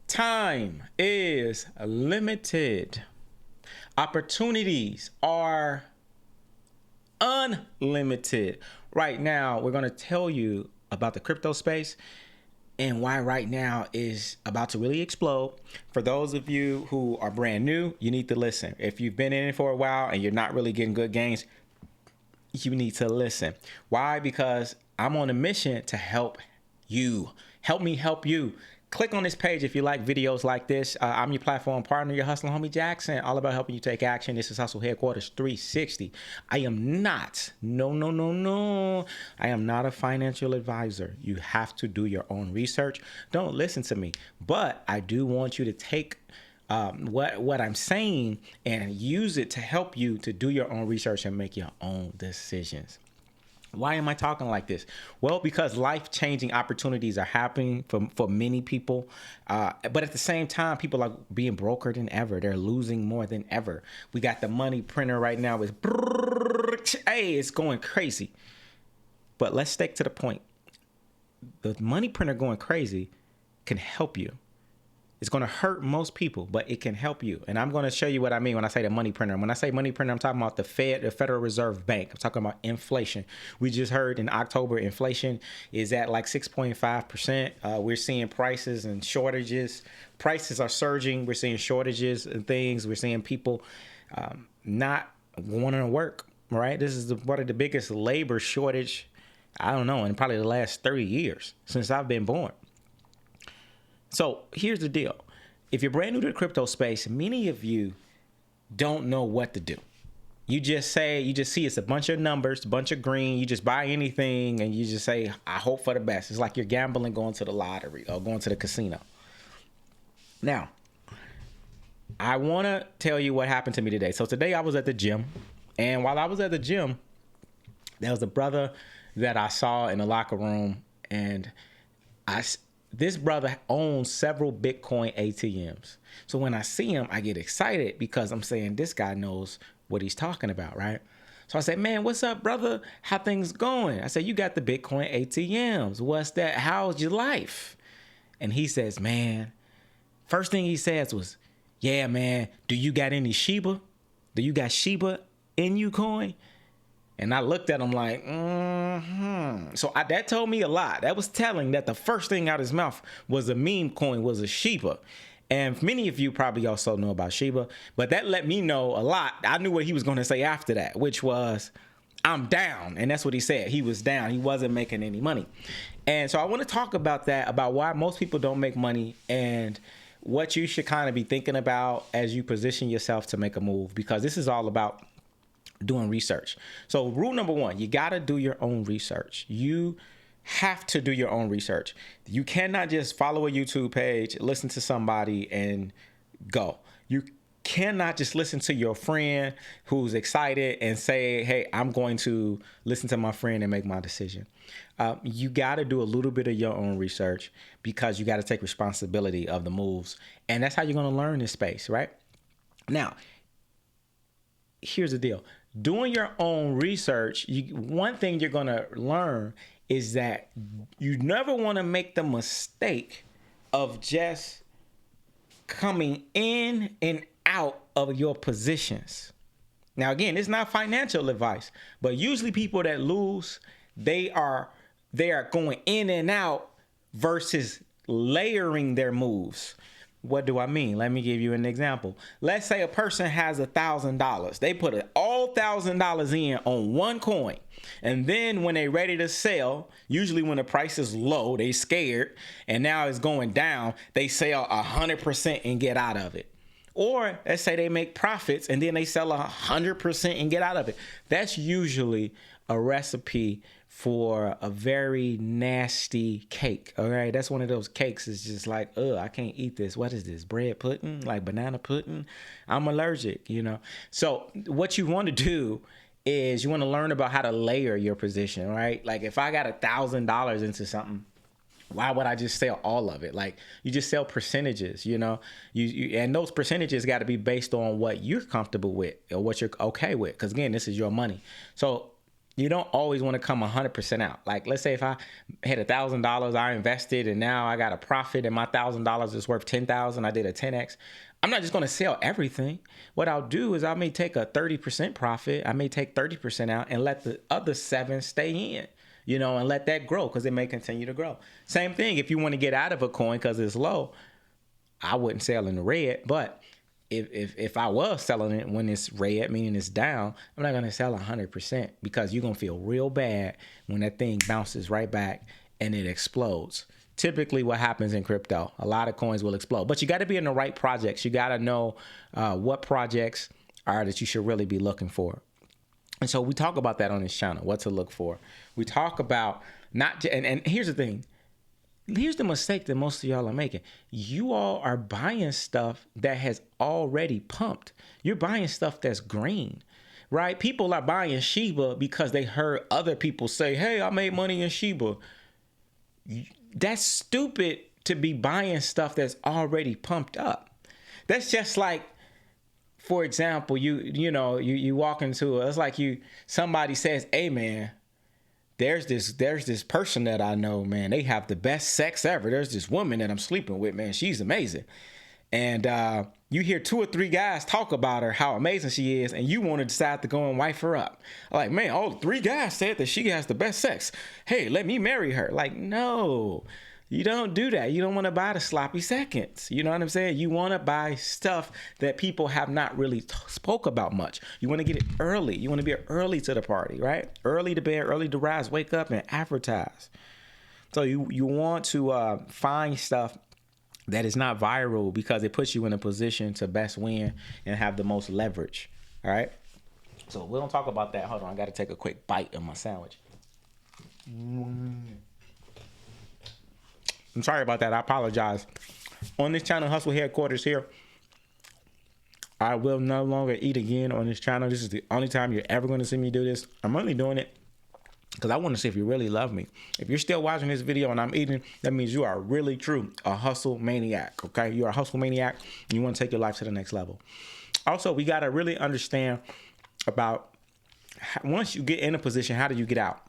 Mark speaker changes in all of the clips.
Speaker 1: Time is limited. Opportunities are unlimited. Right now, we're going to tell you about the crypto space and why right now is about to really explode. For those of you who are brand new, you need to listen. If you've been in it for a while and you're not really getting good gains, you need to listen. Why? Because I'm on a mission to help you. Help me help you. Click on this page if you like videos like this. I'm your platform partner, your hustler homie Jackson, all about helping you take action. This is Hustle Headquarters 360. I am not, no. I am not a financial advisor. You have to do your own research. Don't listen to me. But I do want you to take what I'm saying and use it to help you to do your own research and make your own decisions. Why am I talking like this? Well, because life-changing opportunities are happening for many people. But at the same time, people are being broker than ever. They're losing more than ever. We got the money printer right now. It's going crazy. But let's stick to the point. The money printer going crazy can help you. It's going to hurt most people, but it can help you. And I'm going to show you what I mean when I say the money printer. When I say money printer, I'm talking about the Federal Reserve Bank. I'm talking about inflation. We just heard in October, inflation is at like 6.5%. We're seeing prices and shortages. Prices are surging. We're seeing shortages and things. We're seeing people not wanting to work, right? This is one of the biggest labor shortage, I don't know, in probably the last 30 years since I've been born. So here's the deal. If you're brand new to the crypto space, many of you don't know what to do. You just see it's a bunch of numbers, a bunch of green. You just buy anything and you just say, I hope for the best. It's like you're gambling, going to the lottery or going to the casino. Now, I want to tell you what happened to me today. So today I was at the gym. And while I was at the gym, there was a brother that I saw in the locker room. And this brother owns several Bitcoin ATMs. So when I see him, I get excited because I'm saying this guy knows what he's talking about, right? So I said, man, what's up, brother? How things going? I said, you got the Bitcoin ATMs. What's that? How's your life? And he says, man, first thing he says was, yeah, man, do you got any Shiba? Do you got Shiba in you coin? And I looked at him like, So that told me a lot. That was telling that the first thing out of his mouth was a meme coin, was a Shiba. And many of you probably also know about Shiba, but that let me know a lot. I knew what he was going to say after that, which was, I'm down. And that's what he said. He was down. He wasn't making any money. And so I want to talk about that, about why most people don't make money and what you should kind of be thinking about as you position yourself to make a move, because this is all about doing research. So rule number one, you got to do your own research. You have to do your own research. You cannot just follow a YouTube page, listen to somebody and go. You cannot just listen to your friend who's excited and say, hey, I'm going to listen to my friend and make my decision. You got to do a little bit of your own research because you got to take responsibility of the moves. And that's how you're going to learn this space, right? Now, here's the deal. Doing your own research, one thing you're going to learn is that you never want to make the mistake of just coming in and out of your positions. Now, again, it's not financial advice, but usually people that lose, they are going in and out versus layering their moves. What do I mean? Let me give you an example. Let's say a person has $1,000. They put all $1,000 in on one coin. And then when they're ready to sell, usually when the price is low, they scared and now it's going down, they sell 100% and get out of it. Or let's say they make profits and then they sell 100% and get out of it. That's usually a recipe for a very nasty cake. All right. That's one of those cakes. It's just like, I can't eat this. What is this? Bread pudding? Like banana pudding? I'm allergic, So what you want to do is you want to learn about how to layer your position, right? Like if I got $1,000 into something, why would I just sell all of it? Like you just sell percentages, you and those percentages got to be based on what you're comfortable with or what you're okay with. Cause again, this is your money. So you don't always want to come 100% out. Like, let's say if I had $1,000 I invested and now I got a profit and my $1,000 is worth 10,000, I did a 10x. I'm not just going to sell everything. What I'll do is I may take a 30% profit. I may take 30% out and let the other 7 stay in, and let that grow because it may continue to grow. Same thing if you want to get out of a coin because it's low. I wouldn't sell in the red, but if I was selling it when it's red, meaning it's down, I'm not going to sell 100% because you're going to feel real bad when that thing bounces right back and it explodes. Typically what happens in crypto, a lot of coins will explode, but you got to be in the right projects. You got to know what projects are that you should really be looking for. And so we talk about that on this channel, what to look for. We talk about and here's the thing. Here's the mistake that most of y'all are making. You all are buying stuff that has already pumped. You're buying stuff that's green, right? People are buying Shiba because they heard other people say, hey, I made money in Shiba. That's stupid to be buying stuff that's already pumped up. That's just like, for example, you walk into it's like somebody says, hey man, there's this person that I know, man, they have the best sex ever. There's this woman that I'm sleeping with, man, she's amazing. And you hear 2 or 3 guys talk about her, how amazing she is, and you want to decide to go and wife her up. Like, man, all 3 guys said that she has the best sex. Hey, let me marry her. Like, no, you don't do that. You don't want to buy the sloppy seconds. You know what I'm saying? You want to buy stuff that people have not really spoke about much. You want to get it early. You want to be early to the party, right? Early to bed, early to rise, wake up and advertise. So you want to find stuff that is not viral because it puts you in a position to best win and have the most leverage. All right. So we don't talk about that. Hold on. I got to take a quick bite of my sandwich. I'm sorry about that. I apologize. On this channel, Hustle Headquarters here, I will no longer eat again on this channel. This is the only time you're ever going to see me do this. I'm only doing it because I want to see if you really love me. If you're still watching this video and I'm eating, that means you are really true a hustle maniac, okay? You are a hustle maniac and you want to take your life to the next level. Also, we got to really understand about once you get in a position, how do you get out?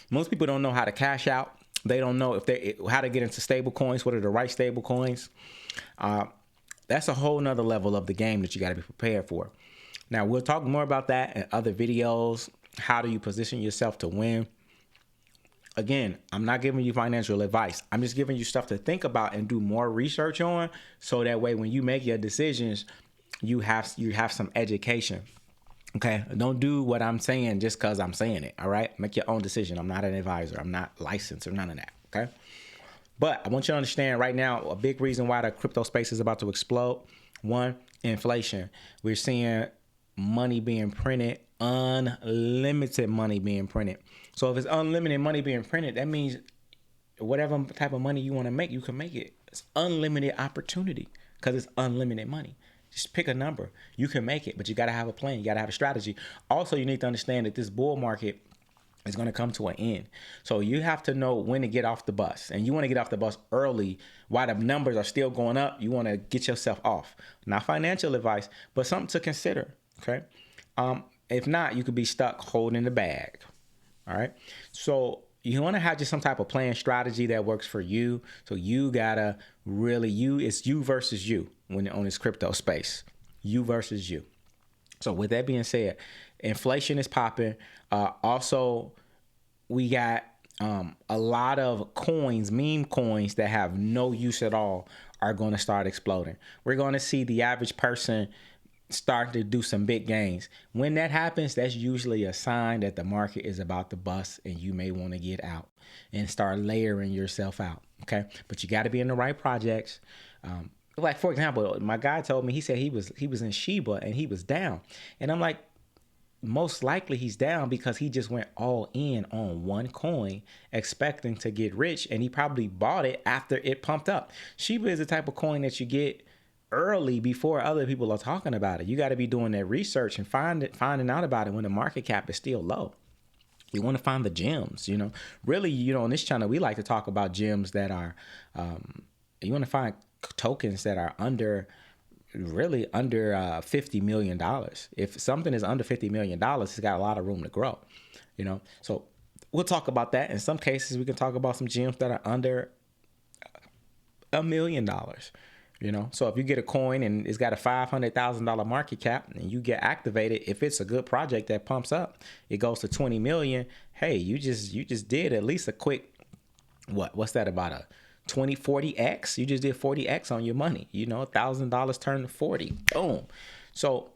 Speaker 1: Most people don't know how to cash out. They don't know how to get into stable coins. What are the right stable coins? That's a whole nother level of the game that you got to be prepared for. Now, we'll talk more about that in other videos. How do you position yourself to win? Again, I'm not giving you financial advice. I'm just giving you stuff to think about and do more research on. So that way, when you make your decisions, you have some education. Okay, don't do what I'm saying just because I'm saying it, all right? Make your own decision. I'm not an advisor. I'm not licensed or none of that, okay? But I want you to understand right now, a big reason why the crypto space is about to explode. 1, inflation. We're seeing money being printed, unlimited money being printed. So if it's unlimited money being printed, that means whatever type of money you want to make, you can make it. It's unlimited opportunity because it's unlimited money. Just pick a number. You can make it, but you got to have a plan. You got to have a strategy. Also, you need to understand that this bull market is going to come to an end. So you have to know when to get off the bus. And you want to get off the bus early while the numbers are still going up. You want to get yourself off. Not financial advice, but something to consider, okay? If not, you could be stuck holding the bag, all right? So you want to have just some type of plan strategy that works for you. So you got to really, it's you versus you when you're on this crypto space. You versus you. So with that being said, inflation is popping. Also, we got a lot of coins, meme coins that have no use at all are going to start exploding. We're going to see the average person start to do some big gains. When that happens, that's usually a sign that the market is about to bust and you may want to get out and start layering yourself out. Okay. But you got to be in the right projects. Like, for example, my guy told me, he said he was in Shiba and he was down. And I'm like, most likely he's down because he just went all in on one coin expecting to get rich. And he probably bought it after it pumped up. Shiba is the type of coin that you get early before other people are talking about it. You got to be doing that research and finding out about it when the market cap is still low. You want to find the gems, really, on this channel, we like to talk about gems that are, you want to find tokens that are under really under $50 million. If something is under $50 million, it's got a lot of room to grow, you know? So we'll talk about that. In some cases, we can talk about some gems that are under $1 million, you know? So if you get a coin and it's got a $500,000 market cap and you get activated, if it's a good project that pumps up, it goes to 20 million. Hey, you just did at least a quick, what's that, about a 40x? You just did 40x on your money. You know, $1,000 turned to 40. Boom. So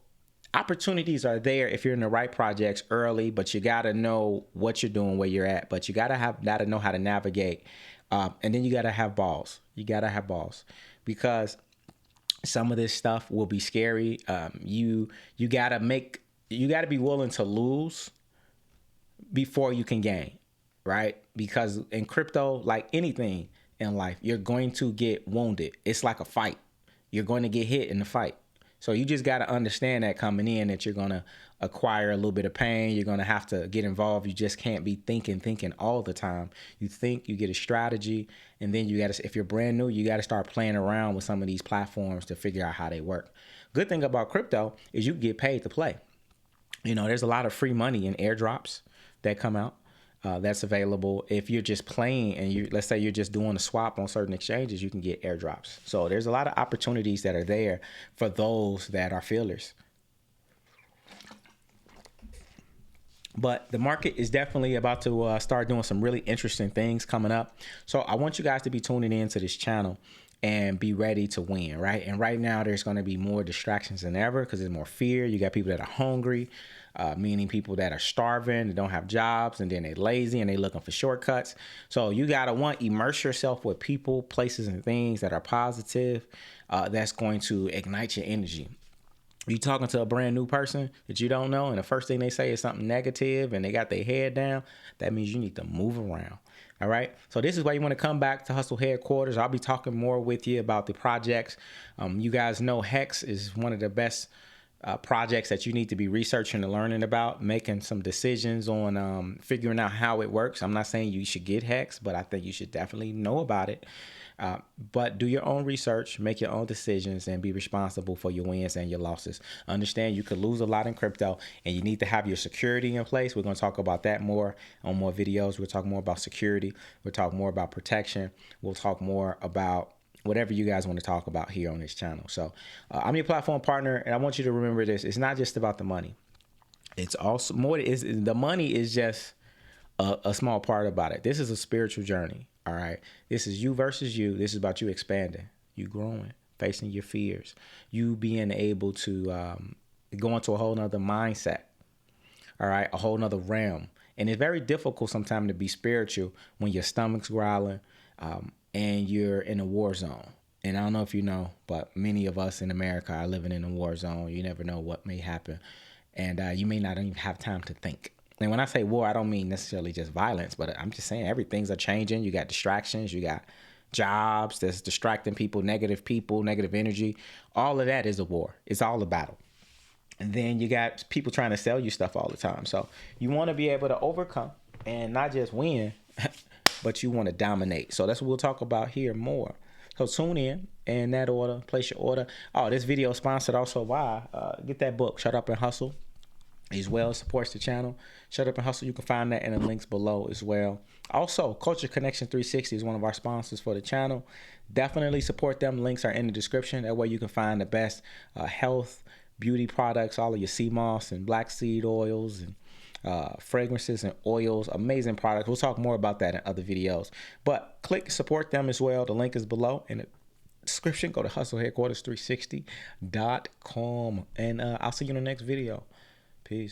Speaker 1: opportunities are there if you're in the right projects early, but you got to know what you're doing, where you're at. But you got to know how to navigate. And then you got to have balls. You got to have balls, because some of this stuff will be scary. You got to be willing to lose before you can gain, right? Because in crypto, like anything in life, you're going to get wounded. It's like a fight. You're going to get hit in the fight. So you just got to understand that coming in, that you're going to acquire a little bit of pain. You're going to have to get involved. You just can't be thinking all the time. You think, you get a strategy, and then you got to, if you're brand new, you got to start playing around with some of these platforms to figure out how they work. Good thing about crypto is you get paid to play. You know, there's a lot of free money in airdrops that come out. That's available. If you're just playing and let's say you're just doing a swap on certain exchanges, you can get airdrops. So there's a lot of opportunities that are there for those that are feelers. But the market is definitely about to start doing some really interesting things coming up. So I want you guys to be tuning into this channel and be ready to win, right? And right now there's going to be more distractions than ever because there's more fear. You got people that are hungry, meaning people that are starving, that don't have jobs, and then they're lazy and they're looking for shortcuts. So you got to immerse yourself with people, places, and things that are positive. That's going to ignite your energy. You talking to a brand new person that you don't know, and the first thing they say is something negative and they got their head down, that means you need to move around. All right. So this is why you want to come back to Hustle Headquarters. I'll be talking more with you about the projects. You guys know Hex is one of the best projects that you need to be researching and learning about, making some decisions on figuring out how it works. I'm not saying you should get Hex, but I think you should definitely know about it. But do your own research, make your own decisions, and be responsible for your wins and your losses. Understand you could lose a lot in crypto, and you need to have your security in place. We're going to talk about that more on more videos. We'll talk more about security. We'll talk more about protection. We'll talk more about whatever you guys want to talk about here on this channel. So I'm your platform partner, and I want you to remember this. It's not just about the money. It's also more, the money is just a small part about it. This is a spiritual journey. All right. This is you versus you. This is about you expanding, you growing, facing your fears, you being able to go into a whole nother mindset. All right. A whole nother realm. And it's very difficult sometimes to be spiritual when your stomach's growling and you're in a war zone. And I don't know if you know, but many of us in America are living in a war zone. You never know what may happen. And you may not even have time to think. And when I say war, I don't mean necessarily just violence, but I'm just saying everything's are changing. You got distractions, you got jobs that's distracting people, negative energy. All of that is a war. It's all a battle. And then you got people trying to sell you stuff all the time. So you want to be able to overcome and not just win, but you want to dominate. So that's what we'll talk about here more. So tune in that order, place your order. Oh, this video is sponsored also by, get that book, Shut Up and Hustle. As well, supports the channel. Shut Up and Hustle. You can find that in the links below as well. Also, Culture Connection 360 is one of our sponsors for the channel. Definitely support them. Links are in the description. That way you can find the best health, beauty products, all of your sea moss and black seed oils and fragrances and oils. Amazing products. We'll talk more about that in other videos. But click support them as well. The link is below in the description. Go to hustleheadquarters360.com. And I'll see you in the next video. Peace.